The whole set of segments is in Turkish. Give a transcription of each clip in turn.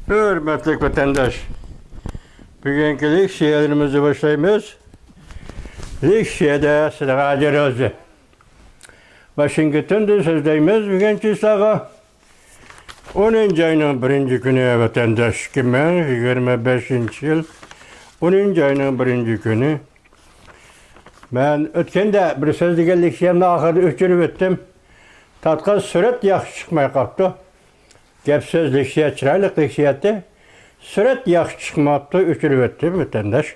Hürmetli vatandaş, bugünkü Likşiyelerimizi başlayımız. Likşiye'de Sıdakacı Rozı. Washington'da sözdeyimiz bugünkü islağı. 10. ayının 1. günü vatandaş kimi 25. yıl 10. ayının 1. günü. Ben ötkende bir sözlüge Likşiye'mde ahırda ötürüp ettim. Tatka süret yaxşı çıkmaya kalktı. Gep söz Likşiye, çıraylık Likşiye'de süret yaxşı çıkmaptı, ötürüp ettim vatandaş.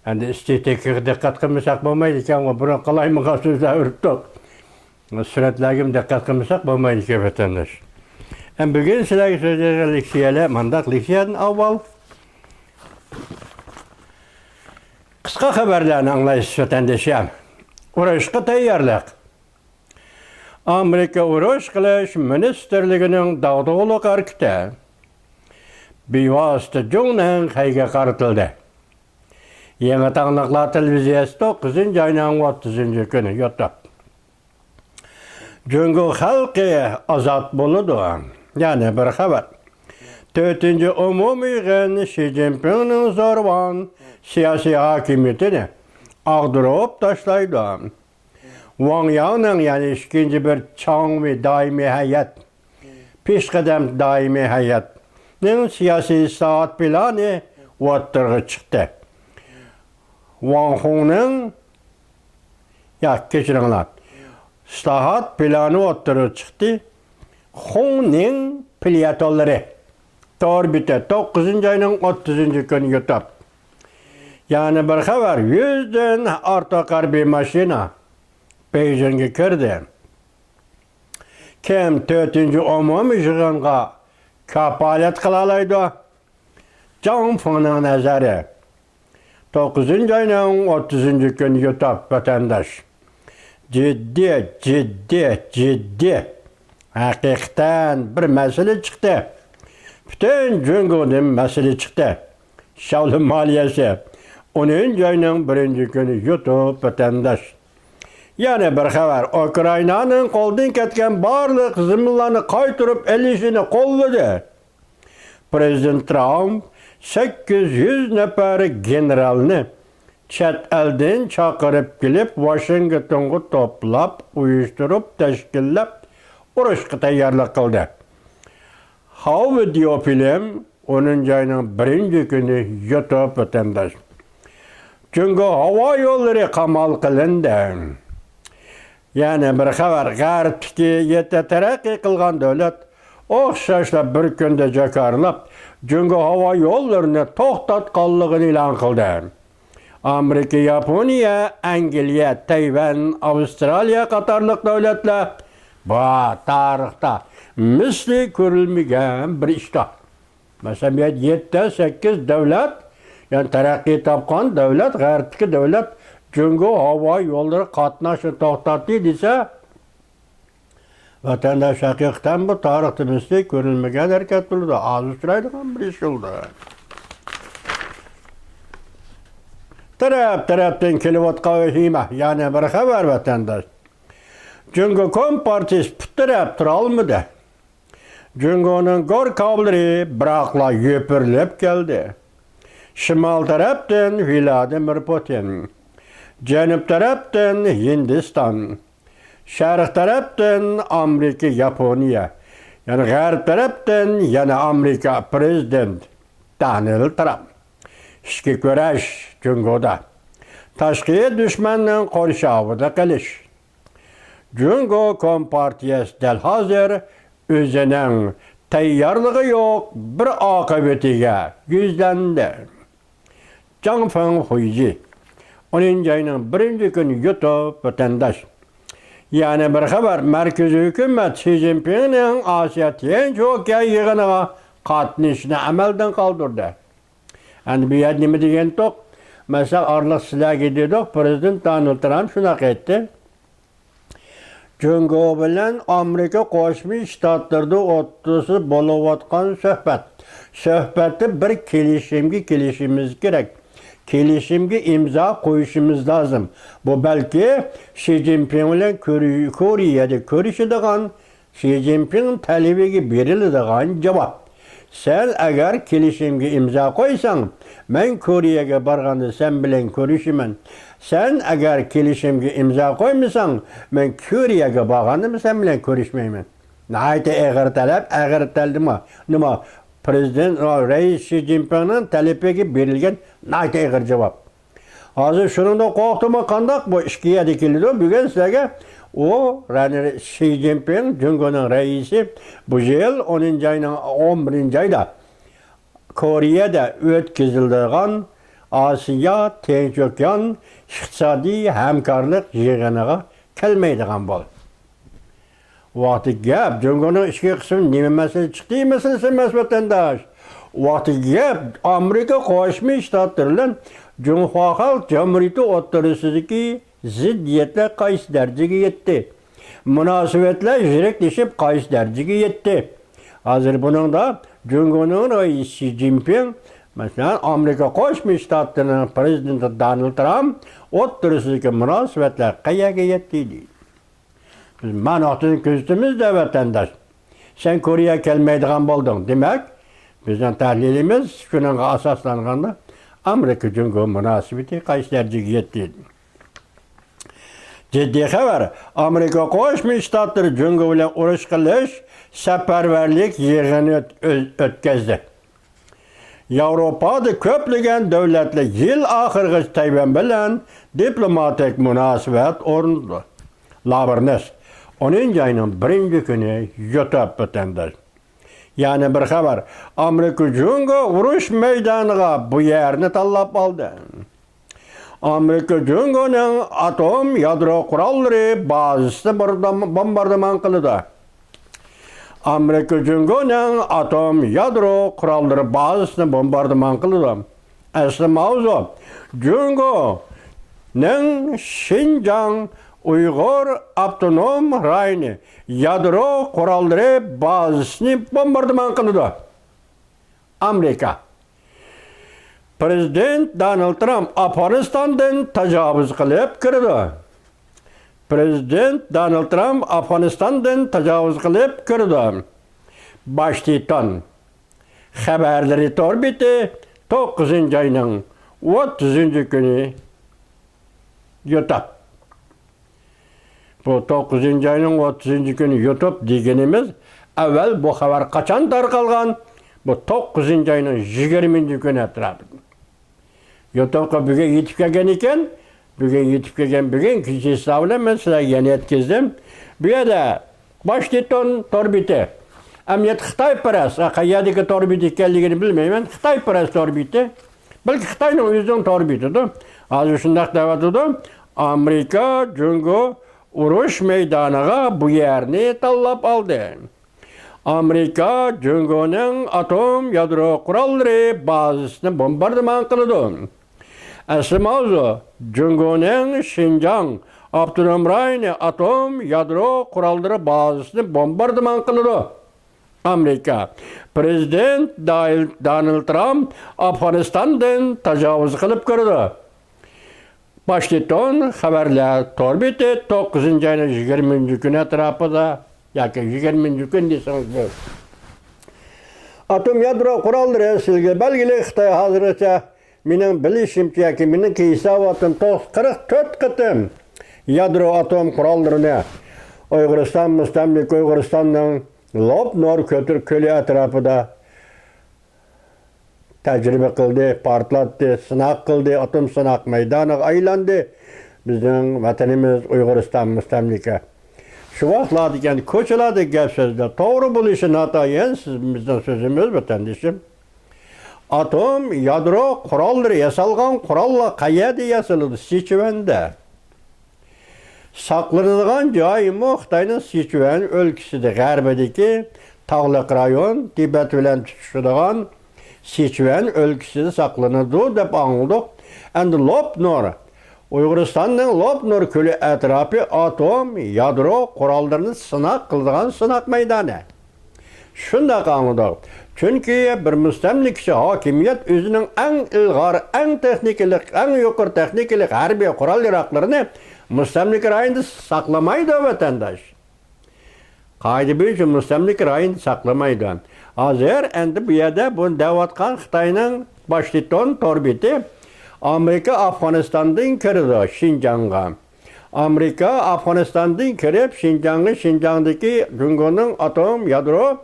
Yani istedik dikkat kılmasak olmaydı ki ama buna kolay mı sözler örüptük. Süretlergim dikkat kılmasak olmaydı ki vatandaş. Bugün sizlerle sözlerle Likşiye'le, mandak Likşiye'den avval kısa haberlerini anlayış vatandaşım. Uğraşqa tayyorlik. Amerika Uruş Qilish Ministerligining dağdağılık hareketi bevosita Jungning hayga qaratildi. Yangi Tangliklar televiziyasi 9. ayning 30. kuni yotib. Jungo xalqi ozod bo'ladi. Yani bir xabar. 4. umumiy yig'in Xi Jinpingning zo'rg'on siyosiy hokimiyatini ag'dirib tashlaydi. Wang Yang'ning yani ikinci bir Changmi daimi heyet, peshqadam daimi heyetning siyosiy islohot plani o'ttirg'i chiqdi. Wang Hong'ning kechiringlar. İslohot plani o'ttirg'i chiqdi. Hong'ning pliatollari to'rbita 9. ayning 30. kuni yotib. Yani bir xabar 100'den ortiq harbiy mashina Beijing'e kirdi. Kim 4. umumiy yig'inga kapolat qila oladi? Zhang Fengning nazari 9. ayning 30. kuni yotib vatandash. Ciddi. Haqiqatan bir masala chiqdi. Bütün Jungo'dan masala chiqdi. Shaolin maliyasi 10. ayning 1. kuni yotib vatandash. Yani bir xabar, Ukrayna'nın qo'ldan ketgan barliq ziminlarni qaytarib olishini qo'lladi. Prezident Trump 800 nafar generalni chet eldan chaqirib kelib, Washingtonga to'plab, uyushtirib, tashkillab, urushga tayyorlik qildi. How video film 10. ayning 1. kuni yotib vatandash. Çünkü hava yolları qamal qilindi. Yani bir xabar, G'arbdagi yeta taraqqiy qilgan davlat o'xshashla bir kunda jakarlab, Jungo havo yo'llarini to'xtatganligini e'lon qildi. Amerika, Yaponiya, Angliya, Tayvan, Avstraliya qatorliq davlatlar bu tarixda misli ko'rilmagan bir ishda. Masalan, 7-8 davlat, yani taraqqiy topgan davlat, G'arbdagi davlat Jungo hava yolları qatnaşını to'xtatdi desa, vatandaş haqiqatan bu tarixda misli ko'rilmagan harakat bo'ldi. Az uchraydigan bir ish bo'ldi. Tarafdan kelayotgan vahima, yani bir xabar vatandaş. Jungo Kompartiyasi putirab tura olmadi. Jungoning g'or kablari biroqla yopirilib keldi. Shimol tarafdan Vladimir Putin, Janub tarafdan Hindiston, Sharq tarafdan Amerika, Yaponiya, yani G'arb tarafdan yana Amerika prezident Donald Trump. Ichki kurash Jungoda. Tashqi dushmanning qo'rshovida qilish. Jungo Kompartiyasi dal hozir o'zining tayyorligi yo'q bir oqibatiga yuzlandi. Zhang Fenghui 10. ayning 1. kuni yotib vatandash. Yani bir xabar, markaziy hukumat Xi Jinpingning Osiyo Tinch okean yig'iniga qatnashishni amaldan qoldirdi. Yani bu yer nima degan to'q? Masalan, orliq sizlarga dedik, prezident Donald Trump shunaqa aytdi. Jungo bilan Amerika Qo'shma Shtatlarida o'rtasida bo'layotgan suhbatda bir kelishimga kelishimiz kerak. Kelishimga imzo qo'yishimiz lozim. Bu balki Xi Jinping bilan Koreyada ko'rishadigan, Xi Jinping talebiga beriladigan javob. Sen eğer kelişimge imza koysan, ben Kore'ye barganda sen bilen görüşümün. Sen eğer kelişimge imza koymasan, ben Kore'ye barganda sen bilen görüşmeymen. Nahayet eğer talep mi? Nima? Prezident Reis Xi Jinping'in talepege berilgen nahayet eğer cevap. Hazır şunun da korktuğuma kandak bu işkiye dikildi. Bugün size o Xi Jinping, Cumhurbaşkanı reisi bu yıl 10. ayının 11. ayda Kore'de ötkazıldığı Asya Tinchokyan iqtisadi hamkorlik yig'iniga kelmaydigan bo'ldi. Vaqti gap Cumhurbaşkanı ichki qismi nima masala chiqdi masalasi emas vatandosh. Vaqti gap Amerika Qo'shma Shtatlar bilan Cumhuriyet Halk Cumhuriyeti o'rtasidagi ziddiyatlar qaysi darajaga yetdi? Munosabatlar yirakleşib qaysi darajaga yetdi? Hozir buningda Cumhurbaşkanı Reis Xi Jinping, masalan, Amerika Qo'shma Shtatlarining prezidenti Donald Trump o'rtasidagi munosabatlar qayerga yetdi deydi. Biz ma'nosini ko'zimizda vatandosh. Sen Kore'ye kelmaydigan bo'lding. Demak, bizning tahlilimiz shunga asoslanganda Amerika Cumhuriyeti munosabati qaysi darajaga yetdi? Ciddi xabar, Amerika Qo'shma Shtatlari Cumhuriyeti bilan urush qilish safarbarlik yig'ini o'tkazdi. Yevropada ko'plagan davlatlar yil oxirigacha Tayvan bilan diplomatik munosabat o'rnatdi. Labarnes 10. ayning 1. kuni YouTube vatandosh. Yani bir xabar, Amerika Cumhuriyeti urush maydoniga bu yerni tanlab oldi. Amerika Cumhuriyetining atom yadro qurollari bazasini bombardimon qildi. Amerika Cumhuriyetining atom yadro qurollari bazasini bombardimon qildi. Asli mavzu Cumhuriyetining Xinjiang Uyghur Avtonom rayoni yadro qurollari bazasini bombardimon qildi. Amerika. Prezident Donald Trump Afg'onistondan tajovuz qilib kirdi. Prezident Donald Trump Afg'onistondan tajovuz qilib kirdi. Washington xabarlari torbiti 9. ayning 30. kuni YouTube. Bu 9. ayning 30. kuni YouTube deganimiz avval bu xabar qachon tarqalgan? Bu 9. ayning 20. kuni atrofida. YouTube'ga bugun yetib kelgan ekan, bugun kechasi bilan men sizlarga yana yetkazdim. Bu yerda Washington torbiti. Amniyat Xitoy parast, qayerdagi torbiti ekanligini bilmayman. Xitoy parast torbiti. Balki Xitoyning o'zining torbitidir. Hozir shunday deyapti. Amerika Cumhuriyeti urush maydoniga bu yerni tanlab oldi. Amerika Cumhuriyetining atom yadro qurollari bazasini bombardimon qildi. Asli mavzu Cumhuriyetining Xinjiang avtonom rayoni atom yadro qurollari bazasini bombardimon qildi. Amerika. Prezident Donald Trump Afg'onistondan tajovuz qilib kirdi. Washington xabarlar torbiti 9. ayning 20. kuni atrofida yoki 20. kun desangiz bo'ladi. Atom yadro qurollari sizga belgili Xitoy hozircha mening bilishimcha yoki mening hisobotim 44 qatim yadro atom qurollarini Uyg'uriston mustamlik Uyg'uristonning Lop-Nor ko'li atrofida tajriba qildi, portlatdi, sinoq qildi, atom sinoq maydoniga aylandi. Bizning vatanimiz Uyg'uriston mustamlika. Shu vaqtlarda ekan ko'chalarda gap so'zlar to'g'ri bo'lishi notayin bizning so'zimiz vatandoshim. Atom yadro qurollari yasalgan qurollar qayerda yasaladi? Sichuanda. Saqlanadigan joyimi Xitoyning Sichuan o'lkasida g'arbidagi tog'liq rayon Tibet bilan tutishadigan Sichuan o'lkasida saqlanadi deb angladik. Endi Lop-Nor Uyg'uristonning Lop-Nor ko'li atrofi atom yadro qurollarini sinoq qiladigan sinoq maydoni. Shunday angladik. Chunki bir mustamlikchi hokimiyat o'zining eng ilg'or, eng texnikalik, eng yuqori texnikalik harbiy qurol-yarog'larini mustamlik rayonida saqlamaydi vatandosh. Qoida bo'yicha mustamlik rayonida saqlamaydi. Hazır endi bu yerda bunu devatkan Xitayning Washington torbiti Amerika Afganistandan kirdi Şinjan'a. Amerika Afganistandan kirib Şinjan'daki Cungo'nun atom yadro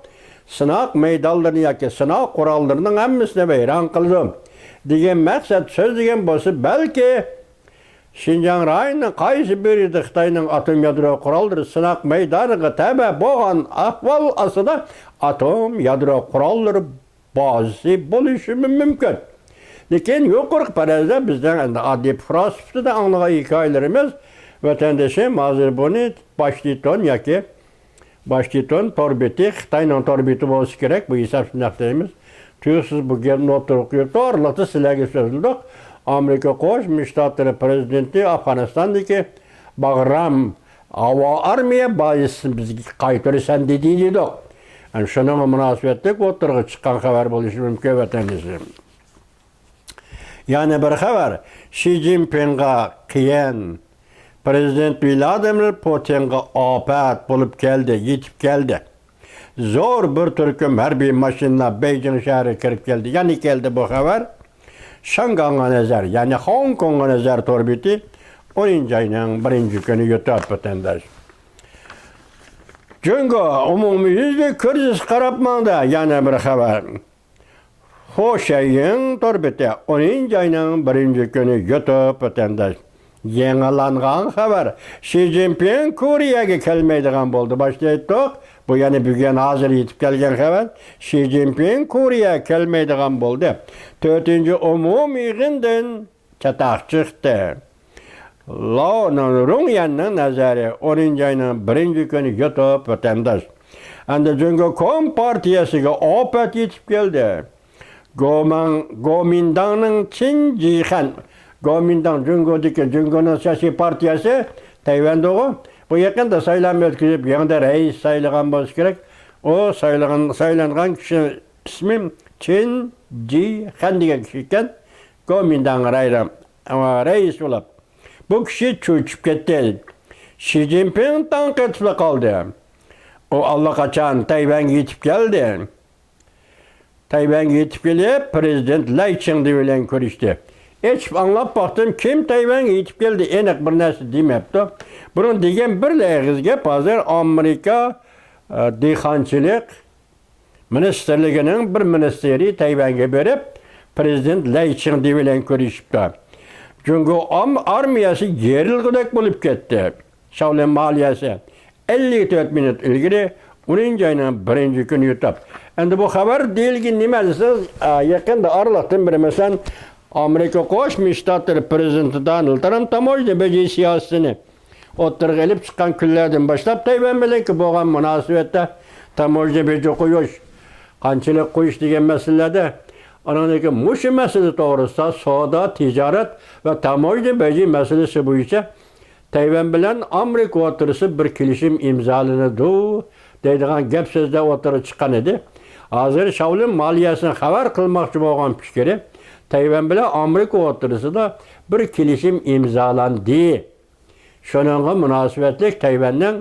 sınak meydanlarını yoki sınak qurollarının hammasini vayron qildi. Degan maqsad söz degan bo'lsa balki Şinjan rayonining qaysi bir yerda Xitoyning atom yadro qurollari sınak maydoniga taba bo'lgan ahvol ostida atom yadro qurollari bazasi bo'lishi mumkin. Lekin yuqori parazda bizden adli fransızda anlayan hikayelerimiz vatandaşım hazır bunu Washington yoki Washington torbeti, Xitayning torbeti bo'lsa kerak bu hesap sınaqlarımız. Siz bu gelin oturuyor. Doğrulukta sizlerge sözüldük. Amerika Qo'shma Shtatlari prezidenti Afg'onistondagi Bagram havo armiya bazasini bizga qaytarsan dedik. Yani şununla münasebetlik o'tirg'i chiqqan xabar bo'lishi mumkin vatandaşım. Yani bir xabar Xi Jinpingga qiyin Prezident Vladimir Putinga ofat bo'lib keldi, yetib keldi. Zor bir turkum harbiy mashina Beijing shahriga kirib keldi. Yani keldi bu xabar. Shanghaiga nazar, yani Hong Kongga nazar torbiti 10 ayning 1 kuni yutib vatandaş. Jungo umumiyüzlük kriz qarapmanda yana bir xabar. Xo'shayin torbiti 10 ayning 1 kuni yutib vatandaş. Yangilangan xabar. Xi Jinping Koreyaga kelmaydigan bo'ldi. Boshda aytdik. Bu yani bugün hazır yetib kelgan xabar. Xi Jinping Koreyaga kelmaydigan bo'ldi. 4-chi umumiy yig'indan chataq chiqdi. Rongyanning nazari 10 ayning 1 kuni yutib vatandaş. Endi Jungo Kom partiyasiga ofat yetib keldi. Gomindangning Chin Jihan Gomindang Jungo'nun siyasi partiyası Tayvan'da o. Bu yakında saylanma ötküzüp yanında reis saylagan bo'lsa kerak. O saylangan kişi ismi Chin Jihan degan kişi ekan. Gomindang ama reis bo'lib. Bu kişi cho'chib ketdi. Xi Jinping tanqidda qoldi. O allaqachon Tayvanga yetib keldi. Tayvanga yetib kelib prezident Lai Ching-te bilan ko'rishdi. Hiç anlap baktım kim Tayvan'a yetib keldi enek bir narsa demepti. Bunun degan bir lag'izga hozir Amerika dehqonchilik ministerligining bir ministeri Tayvan'a berib prezident Lai Ching-te bilan ko'rishibdi. Çünkü armiyasi yerilg'idek bo'lib ketdi. Shaolin maliyasi 54 minut ilgari 10 ayning 1 kuni yutib. Endi bu xabar deyilgan nima desiz? Yaqinda aralaqdan bir masalan Amerika Qo'shma Shtatlari prezidenti Donald Trump tamoyda beji siyosatini o'tirg'a ilib chiqqan kunlardan boshlab Tayvan bilan bo'lgan munosabatda tamoyda beji qo'yish, qanchalik qo'yish degan masalalarda anadagi mushu masala to'g'risida savdo, tijorat va tamoyda beji masalasi bo'yicha Tayvan bilan Amerika o'rtasida bir kelishim imzolanadi deydigan gap so'zlar o'tirib chiqqan edi. Hozir Shaolin maliyasini xabar qilmoqchi bo'lgan fikri Tayvan bilan Amerika o'rtasida bir kelishim imzolandi. Shuningga munosabatlik Tayvanning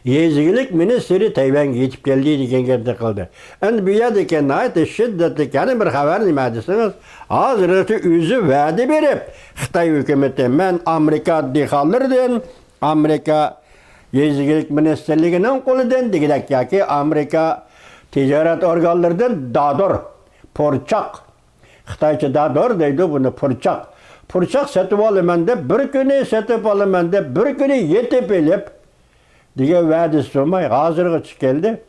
yezgilik ministri Tayvanga yetib keldi degan gapni qildi. Endi bu yerdagi nihoyatda shiddatli yana bir xabar nima desangiz, hozircha o'zi va'da berib, Xitoy hukumati men Amerika dehqonlaridan, Amerika yezgilik ministerligining qo'lidan degidek yoki Amerika tijorat organlaridan dador, porchoq Xitoycha dador deydi buni porchoq. Porchoq sotib olaman deb bir kuni sotib olaman deb bir kuni yetib elib degan va'dasi bo'lmay hozirgacha keldi.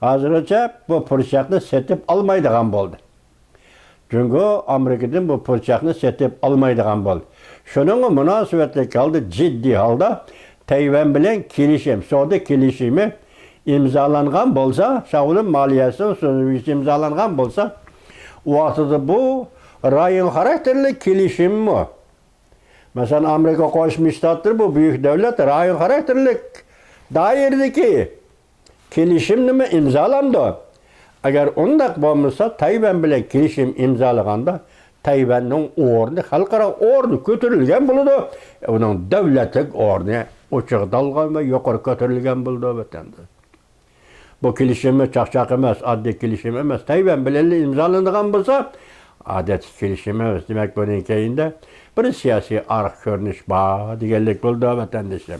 Hozirgacha bu porchoqni sotib olmaydigan bo'ldi. Çünkü Amerikadan bu porchoqni sotib olmaydigan bo'ldi. Shuning munosabatli qoldi jiddiy holda Tayvan bilan kelishim, savdo kelishimi imzolangan bo'lsa, Shaolin maliyasi so'zlari imzolangan bo'lsa, vaqtida bu rayon xarakterli kelishim mi? Mesela Amerika Qo'shma Shtatlari bu büyük devlet rayon xarakterli dairedeki kelishimni mi imzolamdi? Agar undaq bo'lmasa, Tayvan bilan kelishim imzolaganda Tayvanning o'rni xalqaro o'rni ko'tarilgan bo'ladi. Uning davlatlik o'rni ochiq dalg'an va yuqori ko'tarilgan bo'ldi vatanda. Bu kelişimi çakçak emas, adli kelişim emas. Tayvan bilen imzalangan bolsa, adet kelişim emas. Demek bunun keyinde bir siyasi arq görünüş var degenlik boldu vatandaşlar.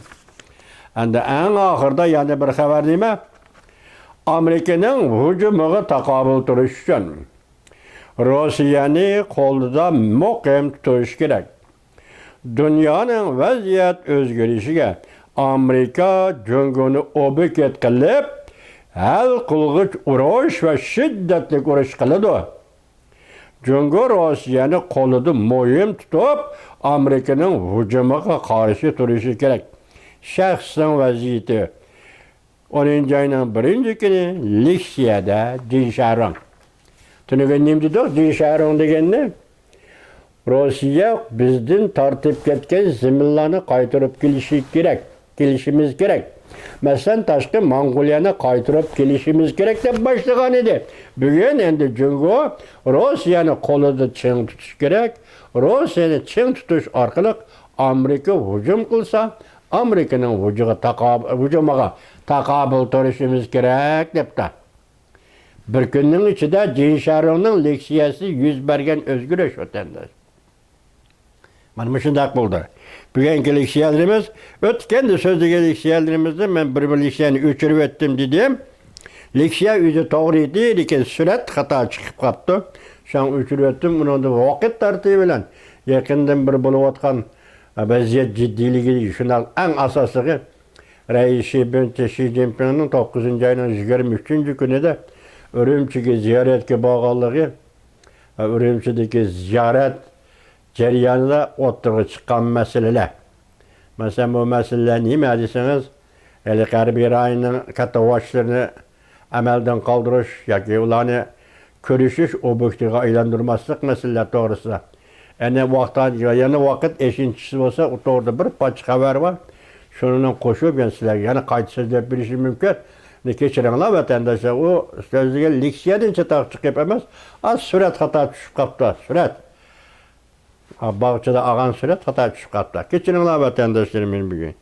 Endi en ahırda yani bir haber nime? Amerika'nın hücumuga taqabul turish uchun Rossiyani qo'lida muqim tutish kerak. Dunyoning vaziyat o'zgarishiga Amerika junguni obyekt qilib, hal qilg'ich urush va shiddatli urush qiladi. Jungo Rossiyani qo'lida mo'yim tutib, Amerikaning hujumiga qarshi turishi kerak. Shaxsning vaziyati 10 ayning 1-kuni Leksiyada Dinsharong. Tunugan nimdidir Dinsharong deganda Rossiya bizdan tortib ketgan zaminlarni qaytarib kelishimiz kerak. Masalan, tashqi Mong'oliyani qaytarib kelishimiz kerak deb boshlagan edi. Bugun endi Jungo Rossiyani qo'lida ching tutish kerak. Rossiyani ching tutish orqali Amerika hujum qilsa, Amerikaning hujumiga taqabul turishimiz kerak debdi. Bir kunning ichida Dinsharongning leksiyasi yuz bergan o'zgarish vatandash. Mana shunday bo'ldi. Bugungi leksiyalarimiz, o'tgan so'zlagan leksiyalarimizda men bir leksiyani o'chirib o'tdim dedim. Leksiya o'zi to'g'ri edi, lekin surat xato chiqib qoldi. Shuni o'chirib o'tdim. Uni vaqt tartibi bilan yaqindan bir bo'layotgan vaziyat jiddiyligi shundan eng asosigi Raisi Xi Jinpingning 9-ayning 23-kunida Urumchiga ziyoratga borganligi va Urumchidagi ziyorat jarayonida o'rtaga chiqqan masalalar. Masalan, bu masalalar nima desangiz, G'arbiy rayonning katta vositalarini amaldan qoldirish yoki ularni ko'rishish obyektiga aylantirmaslik masalalar to'g'risida. Yana vaqt eshinchisi bo'lsa, u to'g'rida bir parcha xabar bor. Shuni qo'shib sizlarga yana qayta so'zlab berishim mumkin. Kechiringlar vatandoshlar, u so'zlagan leksiyadan chatoq chiqib emas, surat xato tushib qolibdi. Surat. Bog'chada olgan surat xato tushib qolibdi. Kechiringlar vatandoshlar men bugun.